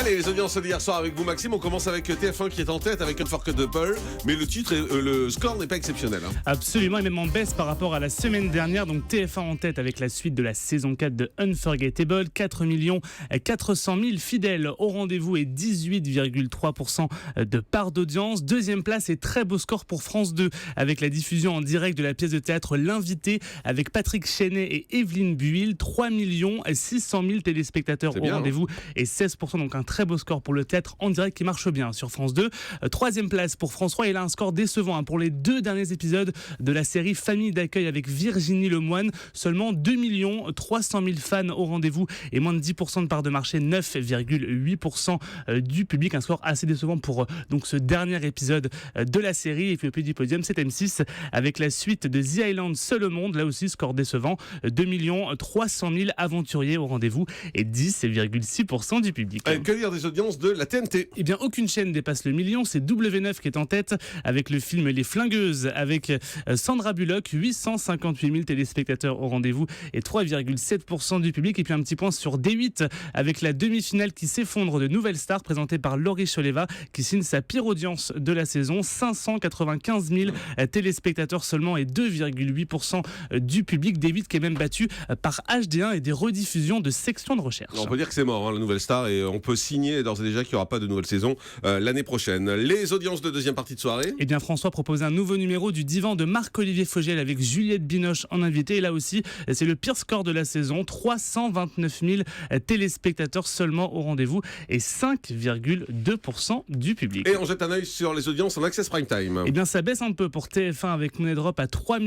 Allez, les audiences d'hier soir avec vous, Maxime. On commence avec TF1 qui est en tête avec Unforgettable, mais le score n'est pas exceptionnel. Absolument, et même en baisse par rapport à la semaine dernière. Donc TF1 en tête avec la suite de la saison 4 de Unforgettable. 4 400 000 fidèles au rendez-vous et 18,3% de part d'audience. Deuxième place et très beau score pour France 2 avec la diffusion en direct de la pièce de théâtre L'invité avec Patrick Chenet et Evelyne Buil. 3 600 000 téléspectateurs au rendez-vous et 16%. Donc un très beau score pour le théâtre en direct qui marche bien sur France 2. Troisième place pour France 3 et là un score décevant pour les 2 derniers épisodes de la série Famille d'accueil avec Virginie Lemoine. Seulement 2 300 000 fans au rendez-vous et moins de 10% de part de marché, 9,8% du public. Un score assez décevant pour donc ce dernier épisode de la série. Et puis au pied du podium, c'est M6 avec la suite de The Island Seul au monde. Là aussi, score décevant, 2 300 000 aventuriers au rendez-vous et 10,6% du public. Que dire des audiences de la TNT ? Eh bien, aucune chaîne dépasse le million. C'est W9 qui est en tête avec le film Les Flingueuses avec Sandra Bullock, 858 000 téléspectateurs au rendez-vous et 3,7% du public. Et puis un petit point sur D8 avec la demi-finale qui s'effondre de Nouvelle Star présentée par Laurie Choleva qui signe sa pire audience de la saison. 595 000 téléspectateurs seulement et 2,8% du public. D8 qui est même battu par HD1 et des rediffusions de sections de recherche. On peut dire que c'est mort, la Nouvelle Star, et on peut signer d'ores et déjà qu'il n'y aura pas de nouvelle saison l'année prochaine. Les audiences de deuxième partie de soirée ? Eh bien, François propose un nouveau numéro du divan de Marc-Olivier Fogiel avec Juliette Binoche en invité. Et là aussi, c'est le pire score de la saison. 329 000 téléspectateurs seulement au rendez-vous et 5,2% du public. Et on jette un œil sur les audiences en Access Prime Time. Eh bien, ça baisse un peu pour TF1 avec Money Drop à 3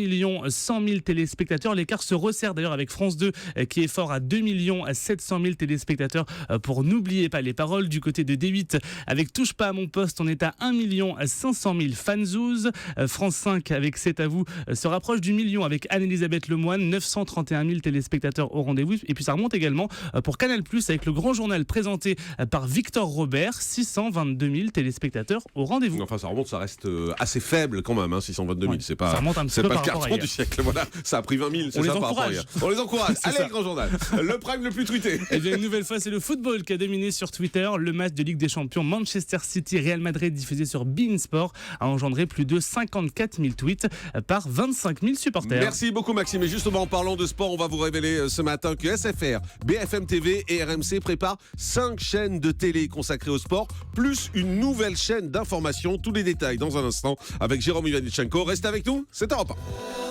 100 000 téléspectateurs. L'écart se resserre d'ailleurs avec France 2 qui est fort à 2 700 000 téléspectateurs pour N'oubliez pas les paroles. Du côté de D8 avec Touche pas à mon poste, on est à 1 500 000 fanzouz. France 5 avec C'est à vous se rapproche du million avec Anne-Elisabeth Lemoine, 931 000 téléspectateurs au rendez-vous. Et puis ça remonte également pour Canal+ avec le grand journal présenté par Victor Robert, 622 000 téléspectateurs au rendez-vous. Enfin ça remonte, ça reste assez faible quand même, 622 000, c'est pas, ça remonte un petit peu pas par le carton du siècle. Voilà, ça a pris 20 000, c'est ça par rapport à hier. On les encourage. Allez, ça. grand journal. Le prime le plus tweeté. Et bien une nouvelle fois, c'est le football qui a dominé sur Twitter. Le match de Ligue des Champions Manchester City-Real Madrid diffusé sur beIN Sport a engendré plus de 54 000 tweets par 25 000 supporters. Merci beaucoup Maxime. Et justement en parlant de sport, on va vous révéler ce matin que SFR, BFM TV et RMC préparent 5 chaînes de télé consacrées au sport, plus une nouvelle chaîne d'information. Tous les détails dans un instant avec Jérôme Ivanichenko. Restez avec nous, c'est Europe 1.